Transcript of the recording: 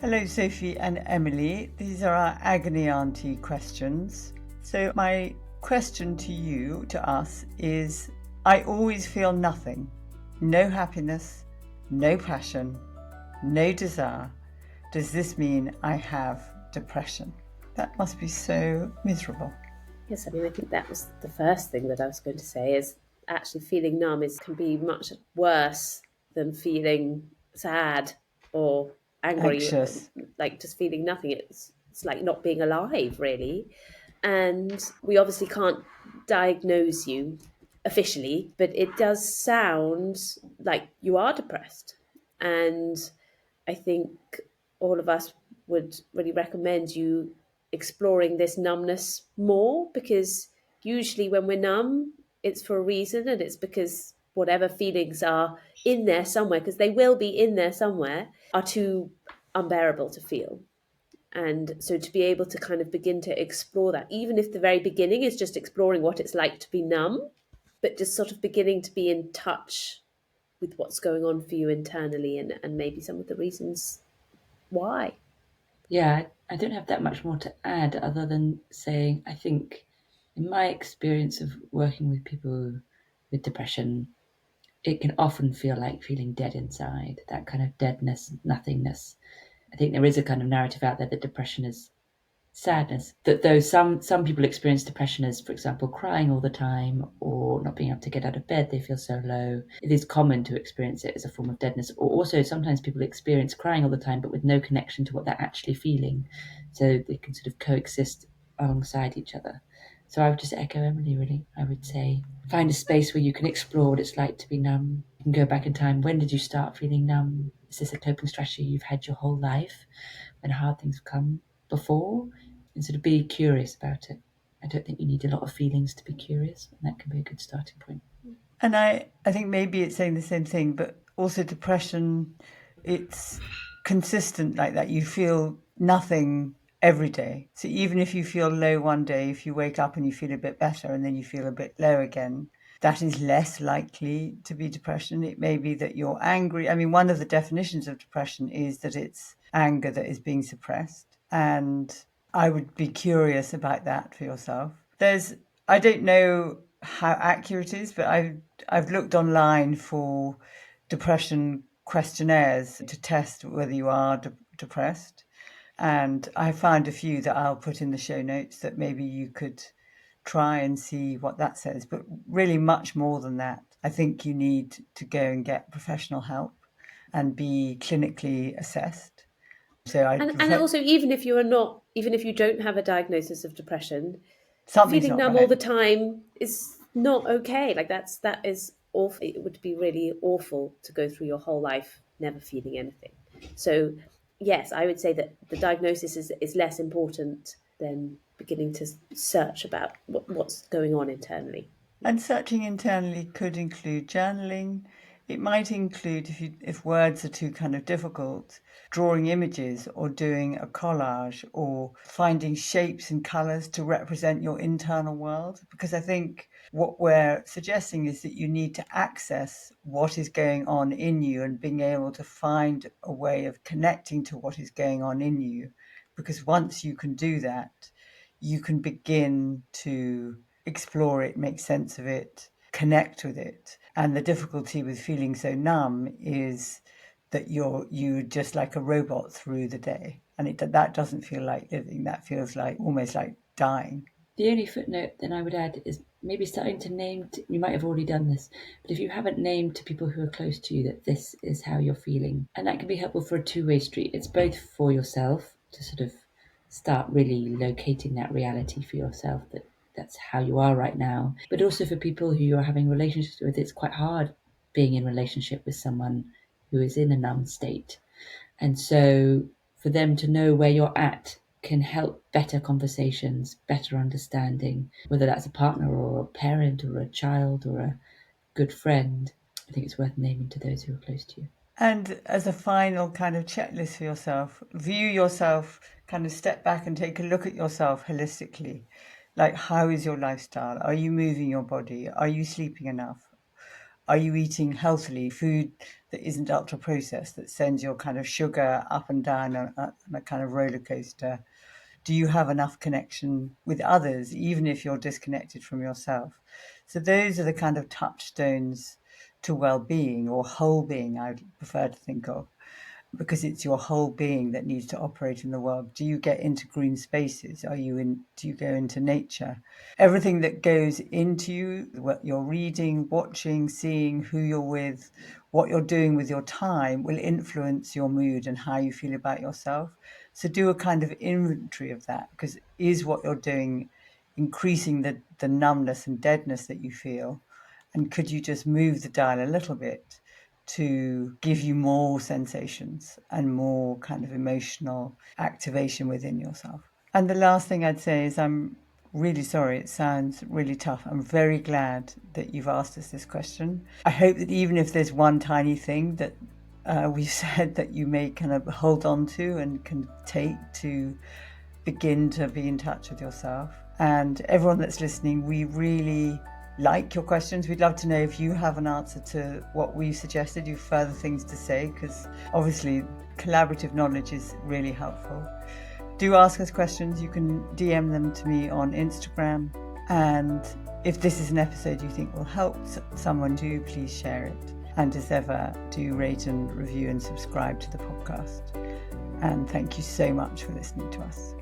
Hello, Sophie and Emily. These are our Agony Auntie questions. So, my question to you, to us, is I always feel nothing. No happiness, no passion, no desire. Does this mean I have depression? That must be so miserable. Yes, I mean, I think that was the first thing that I was going to say is actually feeling numb can be much worse than feeling sad or angry, Anxious. like just feeling nothing. It's like not being alive, really. And we obviously can't diagnose you officially, but it does sound like you are depressed. And I think all of us would really recommend you exploring this numbness more, because usually when we're numb, it's for a reason, and it's because whatever feelings are in there somewhere, because they will be in there somewhere, are too unbearable to feel. And so to be able to kind of begin to explore that, even if the very beginning is just exploring what it's like to be numb, but just sort of beginning to be in touch with what's going on for you internally, and maybe some of the reasons why. Yeah, I don't have that much more to add other than saying I think, in my experience of working with people with depression, it can often feel like feeling dead inside, that kind of deadness, nothingness. I think there is a kind of narrative out there that depression is sadness. That though some people experience depression as, for example, crying all the time or not being able to get out of bed, they feel so low. It is common to experience it as a form of deadness. Or also sometimes people experience crying all the time but with no connection to what they're actually feeling. So they can sort of coexist alongside each other. So I would just echo Emily, really. I would say find a space where you can explore what it's like to be numb. You can go back in time. When did you start feeling numb? Is this a coping strategy you've had your whole life when hard things come before? And sort of be curious about it. I don't think you need a lot of feelings to be curious, and that can be a good starting point. And I think maybe it's saying the same thing, but also depression, it's consistent like that. You feel nothing every day. So even if you feel low one day, if you wake up and you feel a bit better and then you feel a bit low again, that is less likely to be depression. It may be that you're angry. I mean, one of the definitions of depression is that it's anger that is being suppressed. And I would be curious about that for yourself. I don't know how accurate it is, but I've looked online for depression questionnaires to test whether you are depressed. And I found a few that I'll put in the show notes that maybe you could try and see what that says. But really, much more than that, I think you need to go and get professional help and be clinically assessed. So And also, even if you don't have a diagnosis of depression, something's feeling not numb all right. the time is not okay. Like that is awful. It would be really awful to go through your whole life never feeling anything. So yes, I would say that the diagnosis is less important than beginning to search about what's going on internally. And searching internally could include journaling. It might include, if words are too kind of difficult, drawing images or doing a collage or finding shapes and colours to represent your internal world. Because I think what we're suggesting is that you need to access what is going on in you and being able to find a way of connecting to what is going on in you. Because once you can do that, you can begin to explore it, make sense of it, connect with it. And the difficulty with feeling so numb is that you just like a robot through the day, and that doesn't feel like living. That feels like almost like dying. The only footnote then I would add is maybe starting to name, you might have already done this, but if you haven't named to people who are close to you that this is how you're feeling, and that can be helpful for a two-way street. It's both for yourself to sort of start really locating that reality for yourself, that that's how you are right now, but also for people who you're having relationships with. It's quite hard being in relationship with someone who is in a numb state. And so for them to know where you're at can help better conversations, better understanding, whether that's a partner or a parent or a child or a good friend. I think it's worth naming to those who are close to you. And as a final kind of checklist for yourself, view yourself, kind of step back and take a look at yourself holistically. Like, how is your lifestyle? Are you moving your body? Are you sleeping enough? Are you eating healthily, food that isn't ultra processed, that sends your kind of sugar up and down on a kind of roller coaster? Do you have enough connection with others, even if you're disconnected from yourself? So those are the kind of touchstones to well-being, or whole being, I'd prefer to think of, because it's your whole being that needs to operate in the world. Do you get into green spaces? Do you go into nature? Everything that goes into you, what you're reading, watching, seeing, who you're with, what you're doing with your time, will influence your mood and how you feel about yourself. So do a kind of inventory of that, because is what you're doing increasing the numbness and deadness that you feel? And could you just move the dial a little bit to give you more sensations and more kind of emotional activation within yourself? And the last thing I'd say is, I'm really sorry, it sounds really tough. I'm very glad that you've asked us this question. I hope that even if there's one tiny thing that we've said that you may kind of hold on to and can take to begin to be in touch with yourself. And everyone that's listening, we really like your questions. We'd love to know if you have an answer to what we suggested, you have further things to say, because obviously collaborative knowledge is really helpful. Do ask us questions. You can DM them to me on Instagram. And if this is an episode you think will help someone, do please share it. And as ever, do rate and review and subscribe to the podcast. And thank you so much for listening to us.